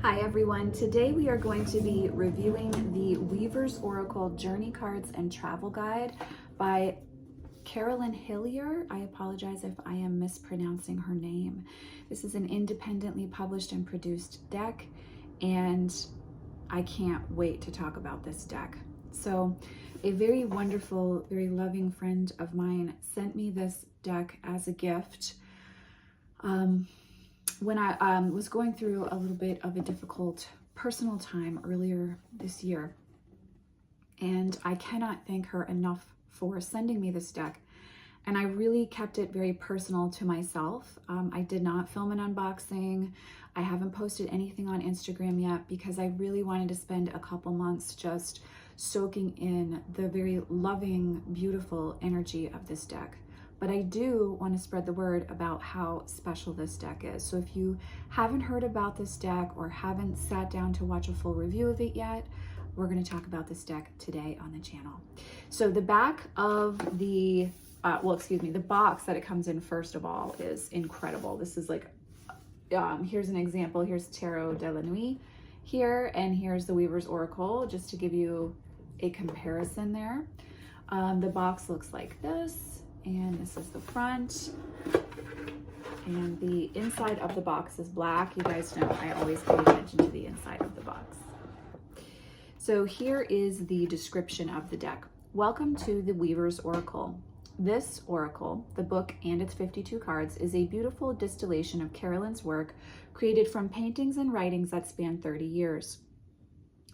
Hi everyone, today we are going to be reviewing the Weaver's Oracle Journey Cards and Travel Guide by Carolyn Hillyer. I apologize if I am mispronouncing her name. This is an independently published and produced deck, and I can't wait to talk about this deck. So a very wonderful, very loving friend of mine sent me this deck as a gift. When I was going through a little bit of a difficult personal time earlier this year, and I cannot thank her enough for sending me this deck. And I really kept it very personal to myself. I did not film an unboxing. I haven't posted anything on Instagram yet because I really wanted to spend a couple months just soaking in the very loving, beautiful energy of this deck. But I do want to spread the word about how special this deck is. So if you haven't heard about this deck or haven't sat down to watch a full review of it yet, we're going to talk about this deck today on the channel. So the back of the, the box that it comes in, first of all, is incredible. This is like, here's an example. Here's Tarot de la Nuit here, and here's the Weaver's Oracle, just to give you a comparison there. The box looks like this. And this is the front, and the inside of the box is black. You guys know I always pay attention to the inside of the box. So here is the description of the deck. Welcome to the Weaver's Oracle. This oracle, the book and its 52 cards, is a beautiful distillation of Carolyn's work, created from paintings and writings that span 30 years.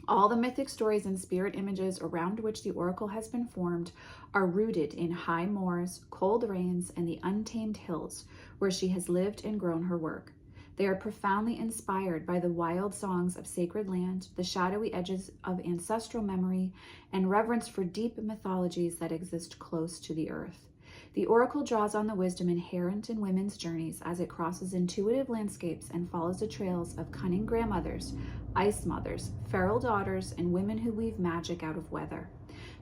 All the mythic stories and spirit images around which the oracle has been formed are rooted in high moors, cold rains, and the untamed hills where she has lived and grown her work. They are profoundly inspired by the wild songs of sacred land, the shadowy edges of ancestral memory, and reverence for deep mythologies that exist close to the earth. The oracle draws on the wisdom inherent in women's journeys as it crosses intuitive landscapes and follows the trails of cunning grandmothers, ice mothers, feral daughters, and women who weave magic out of weather.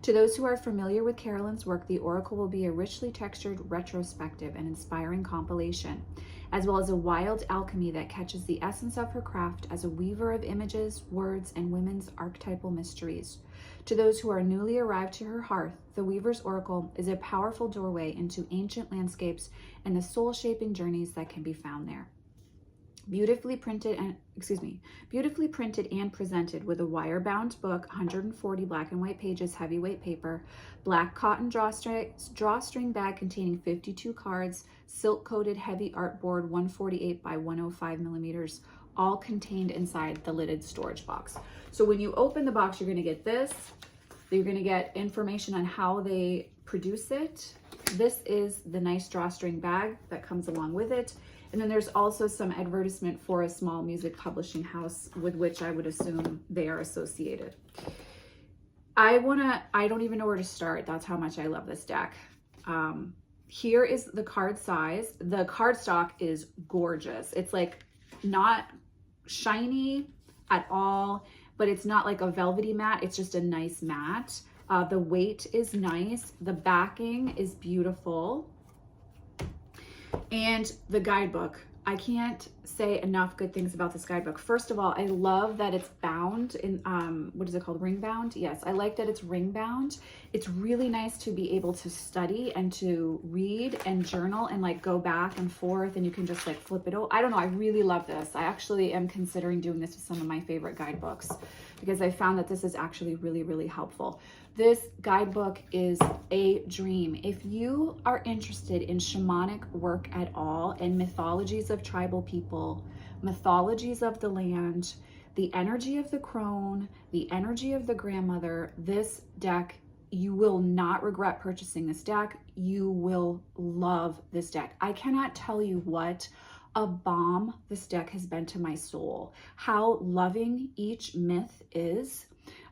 To those who are familiar with Carolyn's work, the oracle will be a richly textured, retrospective, and inspiring compilation, as well as a wild alchemy that catches the essence of her craft as a weaver of images, words, and women's archetypal mysteries. To those who are newly arrived to her hearth, the Weaver's Oracle is a powerful doorway into ancient landscapes and the soul-shaping journeys that can be found there. Beautifully printed and presented with a wire-bound book, 140 black and white pages, heavyweight paper, black cotton drawstring bag containing 52 cards, silk-coated heavy artboard, 148 by 105 millimeters, all contained inside the lidded storage box. So when you open the box, you're going to get this. You're going to get information on how they produce it. This is the nice drawstring bag that comes along with it. And then there's also some advertisement for a small music publishing house with which I would assume they are associated. I don't even know where to start. That's how much I love this deck. Here is the card size. The cardstock is gorgeous. It's like not shiny at all, but it's not like a velvety matte. It's just a nice matte. The weight is nice. The backing is beautiful. And the guidebook, I can't say enough good things about this guidebook. First of all, I love that it's bound in, what is it called? Ring bound? Yes, I like that it's ring bound. It's really nice to be able to study and to read and journal and like go back and forth, and you can just like flip it over. I don't know, I really love this. I actually am considering doing this with some of my favorite guidebooks because I found that this is actually really, really helpful. This guidebook is a dream. If you are interested in shamanic work at all and mythologies of tribal people, mythologies of the land, the energy of the crone, the energy of the grandmother, this deck, you will not regret purchasing this deck. You will love this deck. I cannot tell you what a balm this deck has been to my soul. How loving each myth is.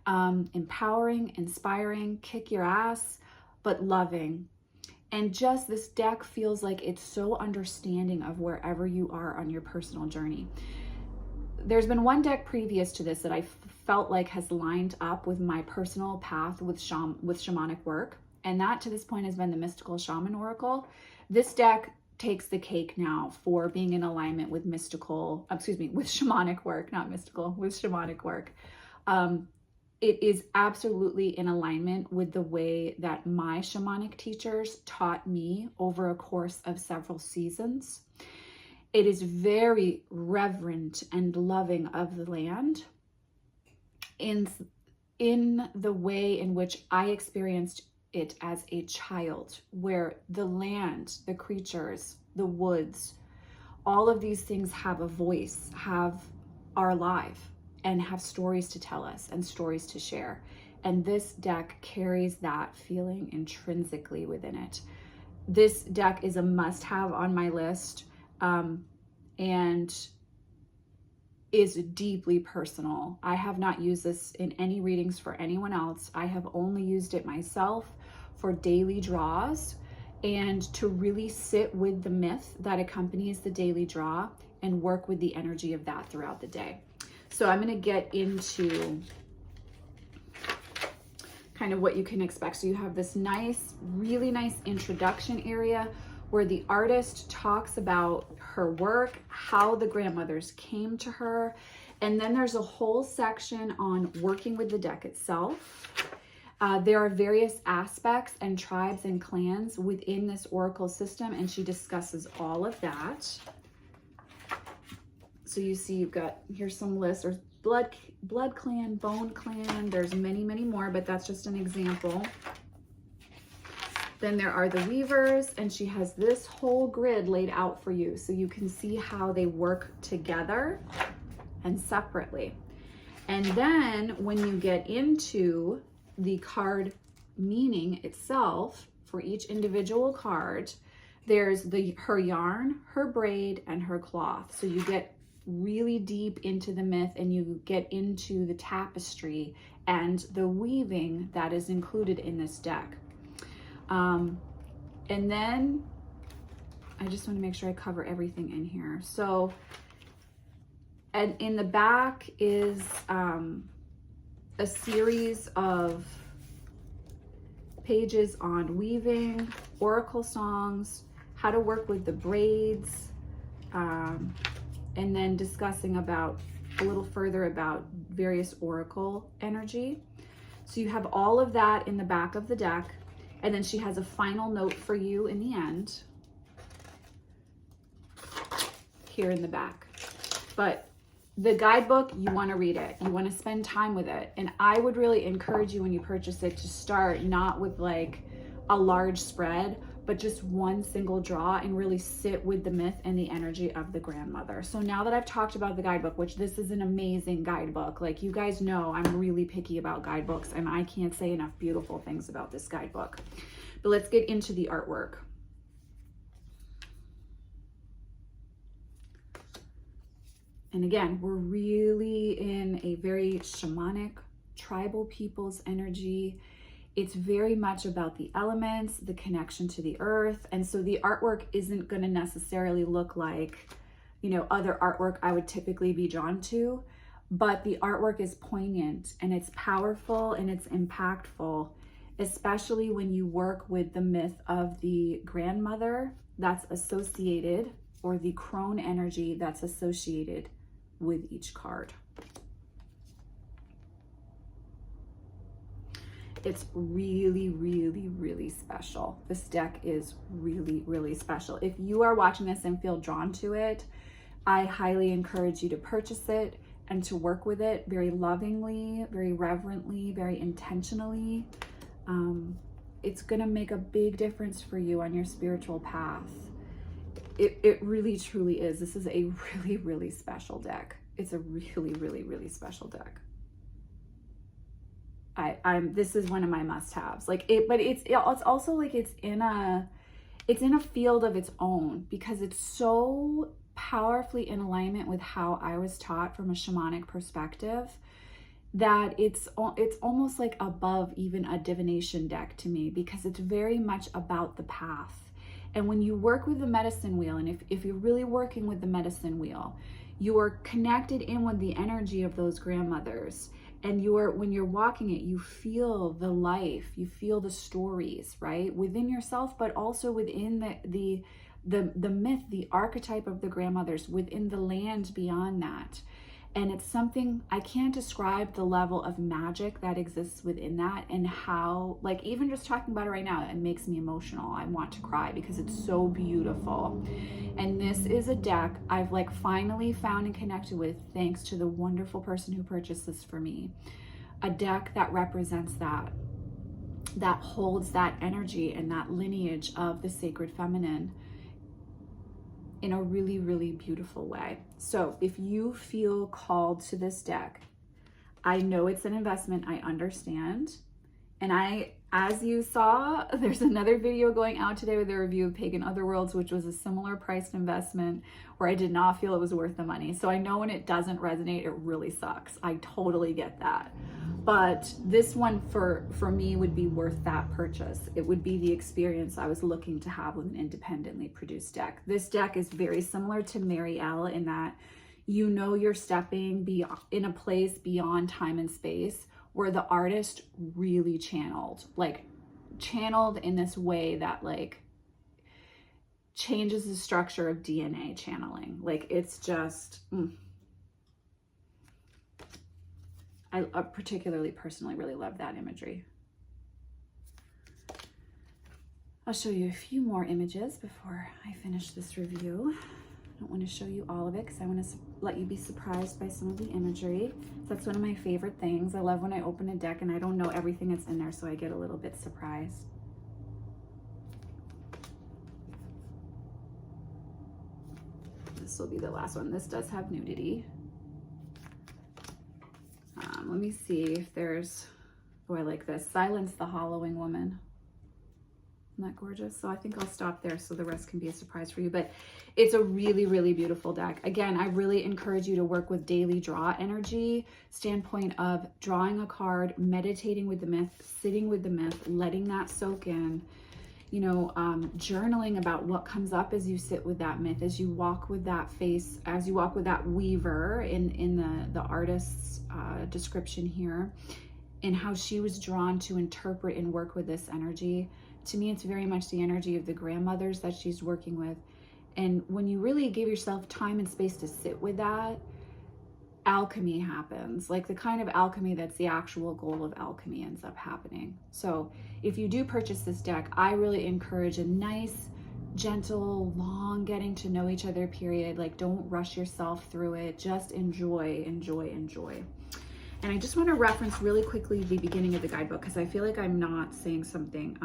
Empowering, inspiring, kick your ass, but loving. And just this deck feels like it's so understanding of wherever you are on your personal journey. There's been one deck previous to this that I felt like has lined up with my personal path with shamanic work. And that to this point has been the Mystical Shaman Oracle. This deck takes the cake now for being in alignment with with shamanic work, not mystical, with shamanic work. It is absolutely in alignment with the way that my shamanic teachers taught me over a course of several seasons. It is very reverent and loving of the land in the way in which I experienced it as a child, where the land, the creatures, the woods, all of these things have a voice, are alive, and have stories to tell us and stories to share. And this deck carries that feeling intrinsically within it. This deck is a must-have on my list, and is deeply personal. I have not used this in any readings for anyone else. I have only used it myself for daily draws, and to really sit with the myth that accompanies the daily draw and work with the energy of that throughout the day. So I'm going to get into kind of what you can expect. So you have this nice, really nice introduction area where the artist talks about her work, how the grandmothers came to her, and then there's a whole section on working with the deck itself. There are various aspects and tribes and clans within this oracle system, and she discusses all of that. So you see you've got, here's some lists. There's blood clan, bone clan. There's many, many more, but that's just an example. Then there are the weavers, and she has this whole grid laid out for you so you can see how they work together and separately. And then when you get into the card meaning itself for each individual card, there's her yarn, her braid, and her cloth. So you get really deep into the myth, and you get into the tapestry and the weaving that is included in this deck. And then I just want to make sure I cover everything in here. So, and in the back is a series of pages on weaving, oracle songs, how to work with the braids, and then discussing about a little further about various oracle energy. So you have all of that in the back of the deck. And then she has a final note for you in the end, here in the back. But the guidebook, you want to read it. You want to spend time with it. And I would really encourage you when you purchase it to start not with like a large spread, but just one single draw, and really sit with the myth and the energy of the grandmother. So now that I've talked about the guidebook, which this is an amazing guidebook, like you guys know I'm really picky about guidebooks, and I can't say enough beautiful things about this guidebook. But let's get into the artwork. And again, we're really in a very shamanic, tribal people's energy. It's very much about the elements, the connection to the earth. And so the artwork isn't going to necessarily look like, you know, other artwork I would typically be drawn to, but the artwork is poignant and it's powerful and it's impactful, especially when you work with the myth of the grandmother that's associated, or the crone energy that's associated with each card. It's really, really, really special. This deck is really, really special. If you are watching this and feel drawn to it, I highly encourage you to purchase it and to work with it very lovingly, very reverently, very intentionally. It's gonna make a big difference for you on your spiritual path. It really, truly is. This is a really, really special deck. It's a really, really, really special deck. This is one of my must-haves. Like but it's also like it's in a field of its own, because it's so powerfully in alignment with how I was taught from a shamanic perspective, that it's almost like above even a divination deck to me, because it's very much about the path. And when you work with the medicine wheel, and if you're really working with the medicine wheel, you are connected in with the energy of those grandmothers. And when you're walking it, you feel the life, you feel the stories, right? Within yourself, but also within the the myth, the archetype of the grandmothers within the land beyond that. And it's something, I can't describe the level of magic that exists within that, and how, like, even just talking about it right now, it makes me emotional. I want to cry because it's so beautiful. And this is a deck I've like finally found and connected with thanks to the wonderful person who purchased this for me. A deck that represents that holds that energy and that lineage of the sacred feminine in a really, really beautiful way. So if you feel called to this deck, I know it's an investment, I understand. And as you saw, there's another video going out today with a review of Pagan Otherworlds, which was a similar priced investment where I did not feel it was worth the money. So I know when it doesn't resonate, it really sucks. I totally get that. But this one for me would be worth that purchase. It would be the experience I was looking to have with an independently produced deck. This deck is very similar to Mary L in that you know you're stepping in a place beyond time and space where the artist really channeled in this way that like changes the structure of DNA channeling. Like it's just, I particularly personally really love that imagery. I'll show you a few more images before I finish this review. I don't want to show you all of it because I want to let you be surprised by some of the imagery. That's one of my favorite things. I love when I open a deck and I don't know everything that's in there, so I get a little bit surprised. This will be the last one. This does have nudity. Let me see if there's, oh, I like this. Silence the Hollowing Woman. Isn't that gorgeous? So I think I'll stop there so the rest can be a surprise for you. But it's a really, really beautiful deck. Again, I really encourage you to work with daily draw energy, standpoint of drawing a card, meditating with the myth, sitting with the myth, letting that soak in, you know, journaling about what comes up as you sit with that myth, as you walk with that face, as you walk with that weaver in the artist's description here, and how she was drawn to interpret and work with this energy. To me, it's very much the energy of the grandmothers that she's working with. And when you really give yourself time and space to sit with that, alchemy happens. Like the kind of alchemy that's the actual goal of alchemy ends up happening. So if you do purchase this deck, I really encourage a nice, gentle, long getting to know each other period. Like don't rush yourself through it. Just enjoy, enjoy, enjoy. And I just want to reference really quickly the beginning of the guidebook because I feel like I'm not saying something.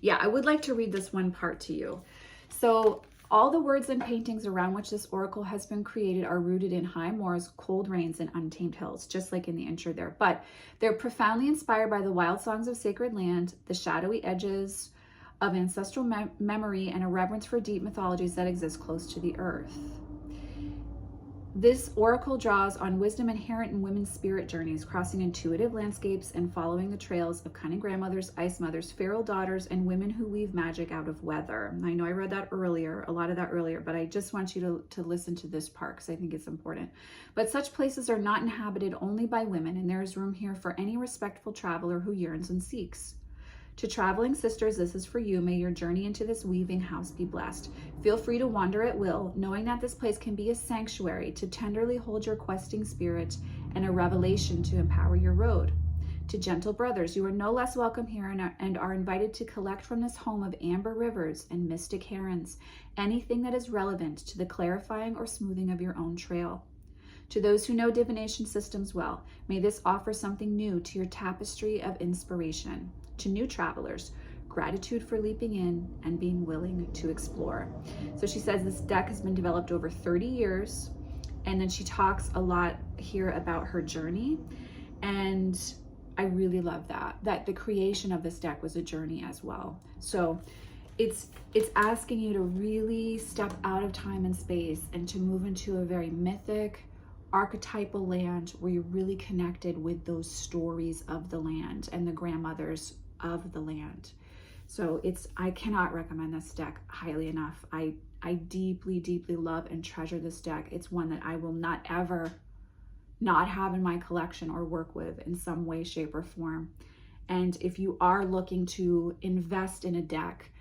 Yeah, I would like to read this one part to you. So all the words and paintings around which this oracle has been created are rooted in high moors, cold rains, and untamed hills, just like in the intro there. But they're profoundly inspired by the wild songs of sacred land, the shadowy edges of ancestral memory, and a reverence for deep mythologies that exist close to the earth. This oracle draws on wisdom inherent in women's spirit journeys, crossing intuitive landscapes and following the trails of cunning grandmothers, ice mothers, feral daughters, and women who weave magic out of weather. I know I read that earlier, a lot of that earlier, but I just want you to listen to this part because I think it's important. But such places are not inhabited only by women, and there is room here for any respectful traveler who yearns and seeks. To traveling sisters, this is for you. May your journey into this weaving house be blessed. Feel free to wander at will, knowing that this place can be a sanctuary to tenderly hold your questing spirit and a revelation to empower your road. To gentle brothers, you are no less welcome here and are invited to collect from this home of amber rivers and mystic herons anything that is relevant to the clarifying or smoothing of your own trail. To those who know divination systems well, may this offer something new to your tapestry of inspiration. To new travelers, gratitude for leaping in and being willing to explore. So she says this deck has been developed over 30 years. And then she talks a lot here about her journey. And I really love that the creation of this deck was a journey as well. So it's asking you to really step out of time and space and to move into a very mythic, archetypal land where you're really connected with those stories of the land and the grandmothers of the land. So I cannot recommend this deck highly enough. I deeply, deeply love and treasure this deck. It's one that I will not ever not have in my collection or work with in some way, shape, or form. And if you are looking to invest in a deck,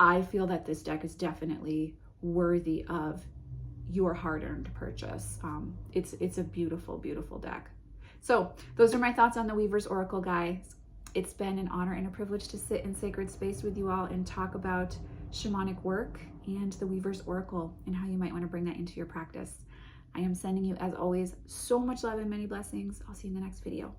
I feel that this deck is definitely worthy of your hard-earned purchase. It's a beautiful, beautiful deck. So those are my thoughts on the Weaver's Oracle, guys. It's been an honor and a privilege to sit in sacred space with you all and talk about shamanic work and the Weaver's Oracle and how you might want to bring that into your practice. I am sending you, as always, so much love and many blessings. I'll see you in the next video.